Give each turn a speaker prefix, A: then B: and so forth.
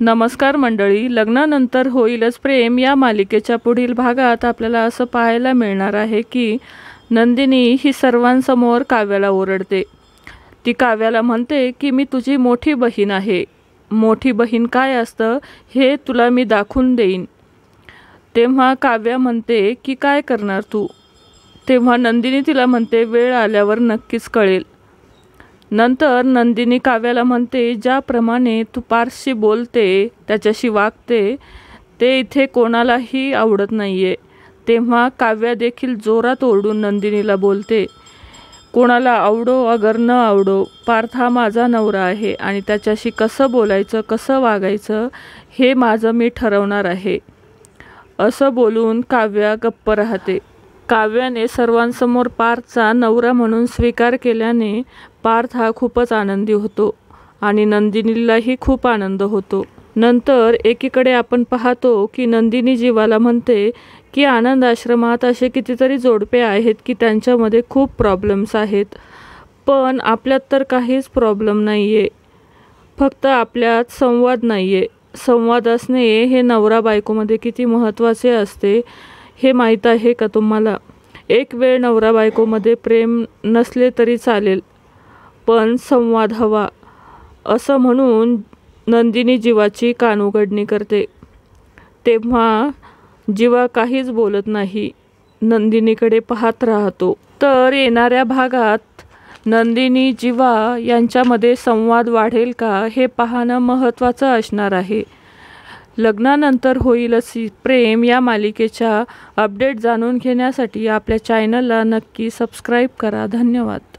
A: नमस्कार मंडळी, लग्नानंतर होईलच प्रेम या मालिकेच्या पुढील भागात आपल्याला असं पाहायला मिळणार आहे की नंदिनी ही सर्वांसमोर काव्याला ओरडते। ती काव्याला म्हणते की मी तुझी मोठी बहीण आहे, मोठी बहीण काय असतं हे तुला मी दाखवून देईन। तेव्हा काव्या म्हणते की काय करणार तू? तेव्हा नंदिनी तिला म्हणते वेळ आल्यावर नक्कीच कळेल। नंतर नंदिनी काव्याला म्हणते ज्याप्रमाणे तू पारशी बोलते, त्याच्याशी वागते, ते इथे कोणालाही आवडत नाहीये। तेव्हा काव्या देखील जोरात ओरडून नंदिनीला बोलते, कोणाला आवडो अगर न आवडो, पार्थ हा माझा नवरा आहे आणि त्याच्याशी कसं बोलायचं, कसं वागायचं हे माझं मी ठरवणार आहे। असं बोलून काव्या गप्प राहते। काव्याने सर्वांसमोर पार्थचा नवरा म्हणून स्वीकार केल्याने पार्थ हा खूपच आनंदी होतो आणि नंदिनीलाही खूप आनंद होतो। नंतर एकीकडे आपण पाहतो की नंदिनी जीवाला म्हणते की आनंद आश्रमात असे कितीतरी जोडपे आहेत की त्यांच्यामध्ये खूप प्रॉब्लेम्स आहेत, पण आपल्यात तर काहीच प्रॉब्लेम नाही आहे। फक्त आपल्यात संवाद नाही आहे। संवाद असणे हे नवरा बायकोमध्ये किती महत्त्वाचे असते हे माहीत आहे का तुम्हाला? एक वेळ नवरा बायकोमध्ये प्रेम नसले तरी चालेल, पण संवाद हवा, असं म्हणून नंदिनी जीवाची कानउघडणी करते। तेव्हा जीवा काहीच बोलत नाही, नंदिनीकडे पाहत राहतो। तर येणाऱ्या भागात नंदिनी जीवा यांच्यामध्ये संवाद वाढेल का हे पाहणं महत्त्वाचं असणार आहे। लग्नानंतर होईलच प्रेम या मालिकेच्या अपडेट जाणून घेण्यासाठी आपल्या चॅनलला नक्की सबस्क्राईब करा। धन्यवाद।